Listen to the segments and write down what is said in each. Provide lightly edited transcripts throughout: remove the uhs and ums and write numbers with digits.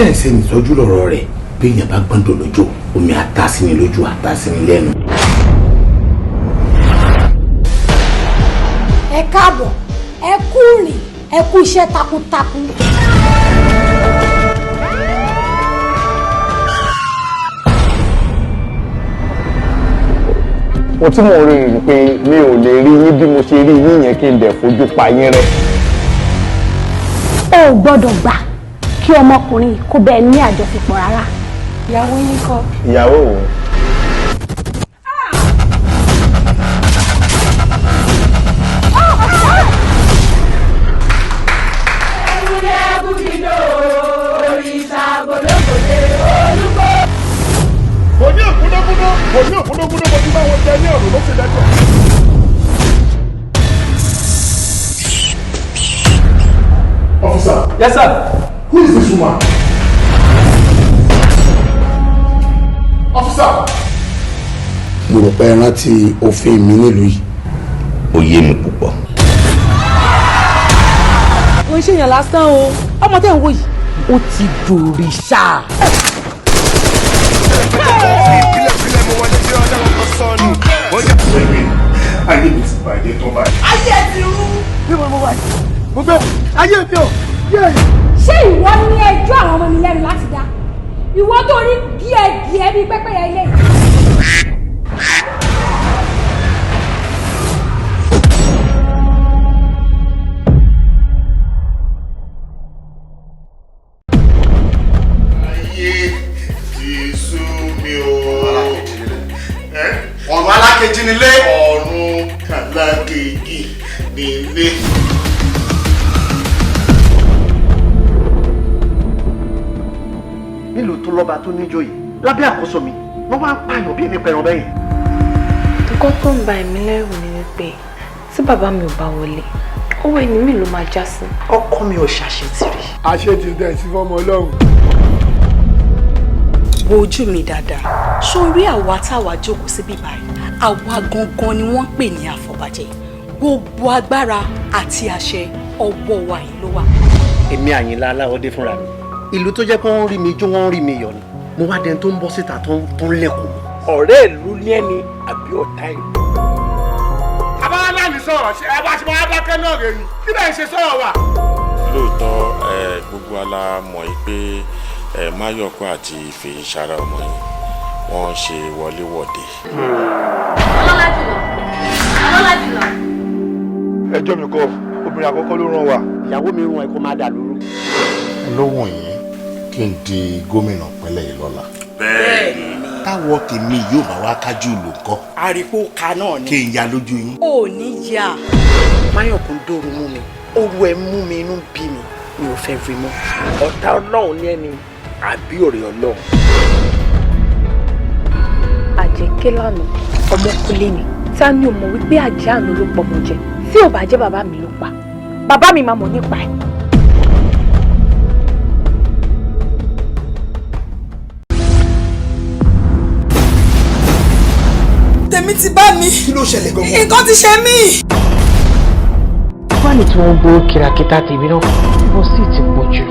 sẹ́ǹsẹ̀ nìtọ́jú lọ́rọ̀ rẹ̀ bí èèyàn bá gbọ́ndọ̀ lójó omi àtàsíni lójú àtàsíni lẹ́nu. ẹ káàbọ̀ ẹ kú rìn ẹ kú iṣẹ́ takuntakun. mo tí mo rí i pé mi ò lè rí yín bí mo ṣe rí yín yẹn kí n dẹ̀ fojú pa yín rẹ́. o ò gbọ́dọ̀ gbà kí ọmọkùnrin kó bẹ́ẹ̀ ní àjọṣepọ̀ rárá. ìyàwó yín kọ́. ìyàwó wo. mo ti bá wọn jẹ ní ọ̀rọ̀ ló fi lẹ́jọ́. Officer. Yes, sir. Who is this woman? Officer. mo rò pé ẹ rántí òfin mi nílùú yìí ó yé mi púpọ̀. ó ń ṣèyàn lásán o ọmọ tẹ́ ń wò yìí ó ti dòrìṣà. Ayé mi ti bàjẹ́ tó báyìí. ayé ti rú. bí mo wà ní. Mo fẹ́ ayé mi ò. ṣé ìwọ ní ẹjọ́ àwọn ọmọ mi lẹ́nu láti dá ìwọ tó rí díẹ̀ bíi pẹ́pẹ́yẹ ilé yìí. Ọ̀run alákejì nílé. Ọ̀run alákejì nílé. nílùú tó lọ́ba tó níjòyè lábẹ́ àkóso mi wọ́n máa ń pààyàn bí ẹni pẹ̀ràn bẹ́yìn. nǹkan tó ń ba ẹ̀mí lẹ́rù ni wípé tí bàbá mi ò bá wọlé owó ẹni mi ló máa já sí. ọkọ mi ò ṣàṣetìrì. Àṣetì dẹ̀ sí fọmọ Ọlọ́run. wo ojú mi dáadáa sórí àwa táwa jókòó síbí báyìí àwa gangan ni wọ́n ń pè ní àfọ̀bàjẹ́ gbogbo agbára àti àṣẹ ọwọ́ wa yìí ló wà. èmi Àyìnlá Aláwọ̀dé fúnra mi ìlú tó jẹ́ pé wọ́n rí mi jó wọ́n rí mi yọ̀ ni mo wá dẹni tó ń bọ́ síta tó ń lẹ́kùn. ọ̀rẹ́ ìlú ní ẹni àbí ọ̀tá ìlú. Abáwálá ní sọ̀rọ̀ ṣe ẹ bá ṣe máa dákẹ́ náà rèé ni kí lẹ́yìn ṣe sọ̀rọ̀ wà. lóòótọ́ gbogbo ala mọ̀ yìí pé Máyọ̀kọ́ àti Fèyíṣarà ọmọ yìí wọ́n ṣe wọléwọ̀de. ọlọ́lá jùlọ. Ẹjọ́ mi kọ́ obìnrin àkọ́kọ́ ló ràn wá. ìyàwó mi rún ẹ kó má dà lóru. lóhùn yìí kí n di gómìnà pẹ́lẹ́ yìí lọ́la. bẹ́ẹ̀ni. táwọ̀ tèmi yóò bá wá kájú ìlú ńkọ́. àríkó ka náà ni. kí n ya lójú yín. ò ní yá. Máyọ̀kún dòrò mú mi oru ẹ mú mi inú bí mi ò fẹ́ rí mọ́. ọ̀tá Ọlọ́run ní ẹni àbí ọ̀rẹ́ Ọlọ́run. àjẹkẹ́ lánàá ọmọkùnlé ni ta ni ò mọ̀ wípé àjẹ́ àná ló pọ̀ mọ́ jẹ tí ò bá jẹ́ bàbá mi ló pa bàbá mi máa mọ̀ nípa ẹ̀. tèmi ti bá mi. Kí ló ṣẹlẹ̀ gangan? nǹkan ti ṣe mí. wọ́n ní tí wọ́n gbọ́ kìràkìtà tèmi náà wọ́n sì ti pọ̀ jù.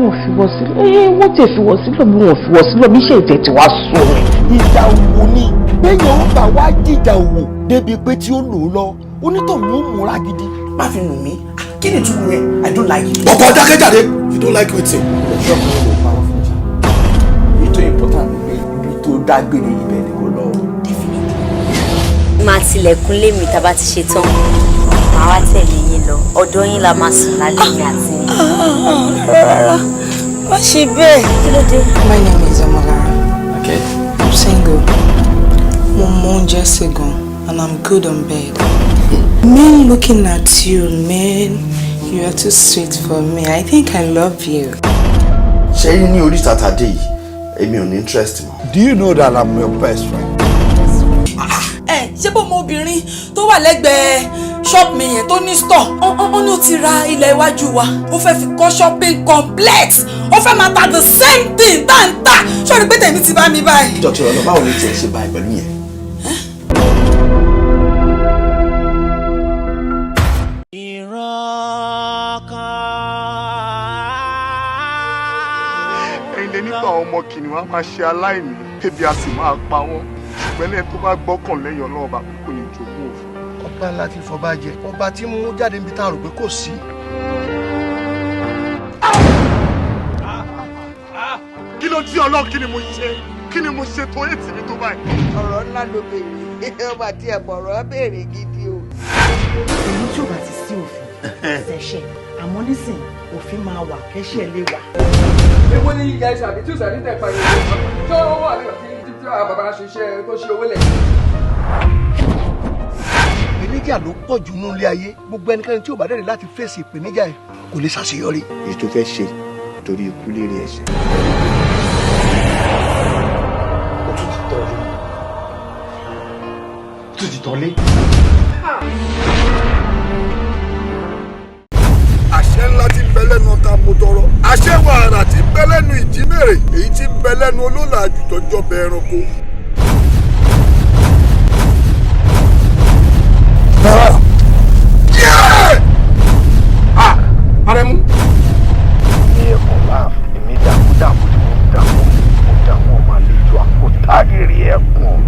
wọ́n fi wọ́n sílẹ̀ wọ́n tẹ̀ fi wọ́n sílẹ̀ bí wọ́n fi wọ́n sílẹ̀ bí iṣẹ́ ìtẹ̀ tí wàá sùn rẹ̀. ìjà òwò ni béèyàn ó bá wá jíjà òwò débi pé tí ó lò ó lọ onítọ̀hún ó múra gidi. má fi nù mí kí ni túbú rẹ I don't like it. Ọkọ̀ dákẹ́jáde you don't like wetin. ọjọ́ kan ló pa wọ́n fún ìjà ètò important ni pé ibi tó dágbére ibẹ̀ ni kò lọ. máa tilẹ̀kùn lé mi tá a bá ti ṣe tán màá wá tẹ̀lé yín lọ ọ̀dọ̀ yín la máa sùn lálẹ́ mi àti yín. rárá má ṣe bẹ́ẹ̀. kí ló dé. My name is Omolara. Okay. I'm single. Mo mọ oúnjẹ sè gan and I'm good on bed. Men looking at you, man, you are too sweet for me. I think I love you. ṣé ní orí Saturday yìí èmi ò ní interest mọ́. Do you know that I'm your best friend? ṣé bó mo obìnrin tó wà lẹ́gbẹ̀ẹ́ ṣọ́ọ̀bù mi yẹn tó ní store ó ní ó ti ra ilẹ̀ iwájú wa ó fẹ́ fi kọ́ shopping complex ó fẹ́ máa ta the same thing tá n tà ṣọ́ọ̀rì pé tèmi ti bá mi báyìí. ìjọ̀tún ọ̀nà báwo ni tiẹ̀ ṣe báyìí pẹ̀lú yẹn. nígbà ọmọ kìnìún á máa ṣe aláìní ebi a sì máa pa wọ́n ṣùgbọ́n ẹni tó bá gbọ́kàn lẹ́yìn Ọlọ́run bá kò ní jogún òfò. ọba ńlá ti fọba jẹ ọba tí mú jáde níbi tá a rò pé kò sí. kí ló dí Ọlọ́run kí ni mo ṣe tó ètì mi tó báyìí. ọ̀rọ̀ ńlá ló béèrè ọba tí ẹ̀ bọ̀rọ̀ béèrè gidi o. èyí tí ò bá ti sí òfin ṣẹ̀ṣẹ̀ àmọ́ nísìn òfin máa wà kẹ́ṣẹ̀ lè wà. èwo ni ìyá ẹ̀ṣẹ̀ àbí tí ò sàrí tẹ̀ pariwo ṣé ó wà nígbà tí àwọn bàbá ṣiṣẹ́ tó ṣe owó lẹ̀. ìpèníjà ló pọ̀ jù nínú ilé ayé gbogbo ẹnikẹ́ni tí ò bá dẹ̀rẹ̀ láti fèsì ìpèníjà ẹ̀ kò lè ṣàṣeyọrí. èyí tó fẹ́ ṣe torí ikú lérí ẹ̀ṣẹ̀. tó ti tọ́lé. àṣẹ ńlá tí ń bẹ lẹ́nu ọ̀tá mo tọrọ àṣẹ wàrà tí ń bẹ lẹ́nu ìjímèrè èyí tí ń bẹ lẹ́nu olólàájú tọjọ́ bẹ ẹranko. Arẹ̀mú. ní ẹ̀kọ́ láàf èmi dàmúdàmú tí mo dàmú ọmọ àlejò àpótágìrì ẹ̀kún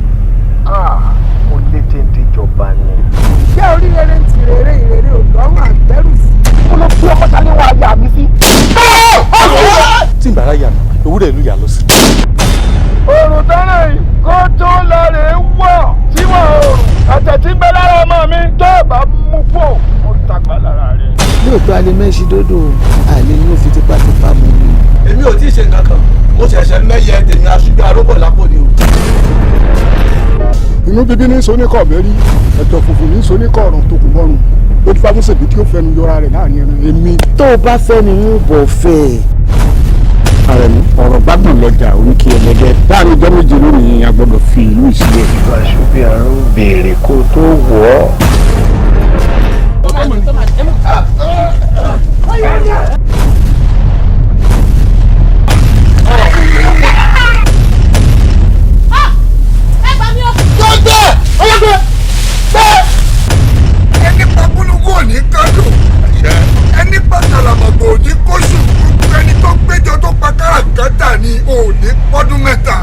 mo lé téńté jọba ni. ìjẹ́ oríire ti rere ìrere òlọ́run àgbẹ̀rù sí. mo lọ fi ọmọ sáré wá yà mí sí. tí ìbára yà mí ewúrẹ́ ìlú yà lọ sí. òrùn tọ́lá yìí kó tó lọ rè é wọ̀ síwọ̀n òrùn ẹ̀jẹ̀ tí ń bẹ lára ọmọ mi tó bá mú pò ó tagbá lára rẹ̀. lóòótọ́ alẹ́ mẹ́sì dódò àlẹ́ ní ó fi tipátipá mú mi. èmi ò tí ì ṣe nǹkan kan mo ṣẹ̀ṣẹ̀ mẹ́yẹ tèmi aṣojú aróbọ̀ lápò ni o. inú bíbí ní soníkọ̀ bẹ́rí ẹ̀tọ́ funfun ní soníkọ̀ ọ̀rọ̀ tó kù bọ́rùn ó ti fagún ṣèbí tí ó fẹnu yọra rẹ̀ láàrin ẹran èmi. tó o bá fẹ́ ni wọ́n bọ̀ fẹ́ ẹ̀. Àrẹ̀mú ọ̀rọ̀ gbádùn lọ́jà oníkì ẹlẹ́gẹ́ láàrin ọjọ́ méje lónìí a gbọ́dọ̀ fi ìlú ìsílẹ̀. ìgbà ṣubí àrùn béèrè kó tó wọ̀ ọ́. ẹni pàkúlùkù ò ní kájọ ẹni pàtàlàmọ̀gbò ò ní kóṣù gbogbo ẹni tó péjọ tó pa káràkátà ni ò ní pọ́dún mẹ́ta.